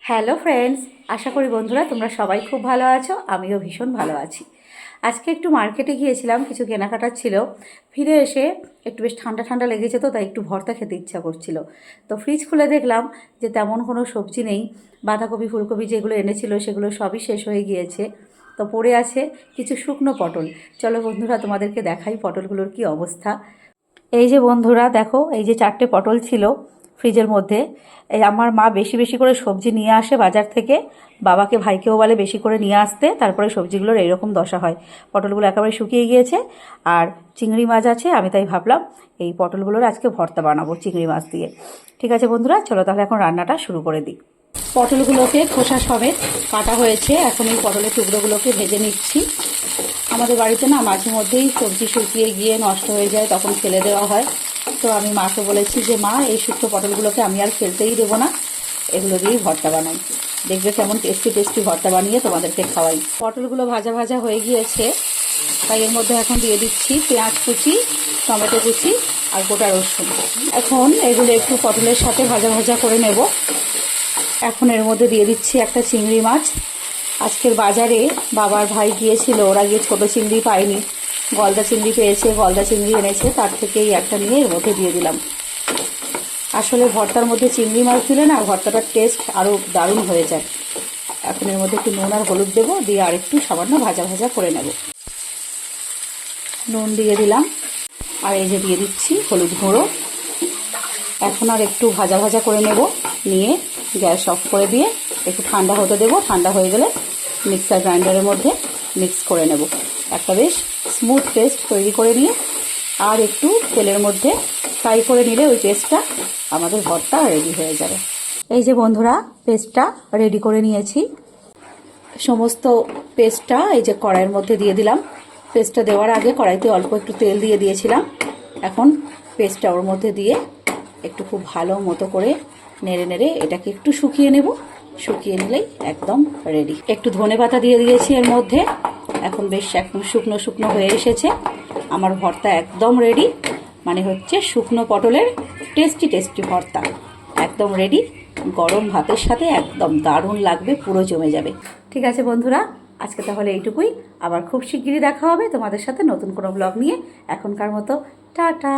Hello friends, আশা করি বন্ধুরা তোমরা সবাই খুব ভালো আছো। আমিও ভীষণ ভালো আছি। আজকে একটু মার্কেটে গিয়েছিলাম, কিছু কেনাকাটার ছিল। ফিরে এসে একটু বেশ ঠান্ডা ঠান্ডা লেগেছে, তো তাই একটু ভর্তা খেতে ইচ্ছা করছিল। তো ফ্রিজ খুলে দেখলাম যে তেমন কোনো সবজি নেই। বাঁধাকপি ফুলকপি যেগুলো এনেছিল সেগুলো সবই শেষ হয়ে গিয়েছে। তো পড়ে আছে কিছু শুকনো পটল। চলো বন্ধুরা তোমাদেরকে দেখাই পটলগুলোর কি অবস্থা। এই যে বন্ধুরা দেখো, এই যে 4টে পটল ছিল ফ্রিজের মধ্যে। এই আমার মা বেশি বেশি করে সবজি নিয়ে আসে বাজার থেকে, বাবাকে ভাইকেও বলে বেশি করে নিয়ে আসতে, তারপরে সবজিগুলোর এইরকম দশা হয়। পটলগুলো একেবারে শুকিয়ে গিয়েছে। আর চিংড়ি মাছ আছে, আমি তাই ভাবলাম এই পটলগুলোর আজকে ভর্তা বানাবো চিংড়ি মাছ দিয়ে। ঠিক আছে বন্ধুরা, চলো তাহলে এখন রান্নাটা শুরু করে দিই। পটলগুলোকে খোসা সমেত কাটা হয়েছে, এখন এই পটলের টুকরোগুলোকে ভেজে নিচ্ছি। আমাদের বাড়িতে না মাঝে মধ্যেই সবজি শুকিয়ে গিয়ে নষ্ট হয়ে যায়, তখন ফেলে দেওয়া হয়। তো আমি মাকে বলেছি যে মা, এই শুকনো পটলগুলোকে আমি আর ফেলতেই দেবো না, এগুলো দিয়েই ভর্তা বানাই। দেখবে কেমন টেস্টি টেস্টি ভর্তা বানিয়ে তোমাদেরকে খাওয়াই। পটলগুলো ভাজা ভাজা হয়ে গিয়েছে, তাই এর মধ্যে এখন দিয়ে দিচ্ছি পেঁয়াজ কুচি, টমেটো কুচি আর গোটা রসুন। এখন এগুলো একটু পটলের সাথে ভাজা ভাজা করে নেব। এখন এর মধ্যে দিয়ে দিচ্ছি একটা চিংড়ি মাছ। আজকের বাজারে বাবার ভাই গিয়েছিল, ওরা গিয়ে ছোটো চিংড়ি পায়নি, গলদা চিংড়ি পেয়েছে, গলদা চিংড়ি এনেছে, তার থেকেই একটা নিয়ে এর মধ্যে দিয়ে দিলাম। আসলে ভর্তার মধ্যে চিংড়ি মাছ দিলে না ভর্তাটার টেস্ট আরও দারুণ হয়ে যায়। এখন এর মধ্যে একটু নুন আর হলুদ দেবো, দিয়ে আর একটু সামান্য ভাজা ভাজা করে নেব। নুন দিয়ে দিলাম, আর এই যে দিয়ে দিচ্ছি হলুদ গুঁড়ো। এখন আর একটু ভাজা ভাজা করে নেব, নিয়ে গ্যাস অফ করে দিয়ে একটু ঠান্ডা হতে দেবো। ঠান্ডা হয়ে গেলে মিক্সার গ্রাইন্ডারের মধ্যে মিক্স করে নেব। একটা বেশ স্মুথ পেস্ট তৈরি করে নিয়ে আর একটু তেলের মধ্যে ফ্রাই করে নিলে ওই পেস্টটা আমাদের ভর্তা রেডি হয়ে যাবে। এই যে বন্ধুরা, পেস্টটা রেডি করে নিয়েছি। সমস্ত পেস্টটা এই যে কড়াইয়ের মধ্যে দিয়ে দিলাম। পেস্টটা দেওয়ার আগে কড়াইতে অল্প একটু তেল দিয়ে দিয়েছিলাম। এখন পেস্টটা ওর মধ্যে দিয়ে একটু খুব ভালো মতো করে নেড়ে নেড়ে এটাকে একটু শুকিয়ে নেব। শুকিয়ে নিলেই একদম রেডি। একটু ধনেপাতা দিয়ে দিয়েছি এর মধ্যে। এখন বেশ একদম শুকনো শুকনো হয়ে এসেছে। আমার ভর্তা একদম রেডি, মানে হচ্ছে শুকনো পটলের টেস্টি টেস্টি ভর্তা একদম রেডি। গরম ভাতের সাথে একদম দারুণ লাগবে, পুরো জমে যাবে। ঠিক আছে বন্ধুরা, আজকে তাহলে এইটুকুই। আবার খুব শিগগিরই দেখা হবে তোমাদের সাথে নতুন কোনো ব্লগ নিয়ে। এখনকার মতো টাটা।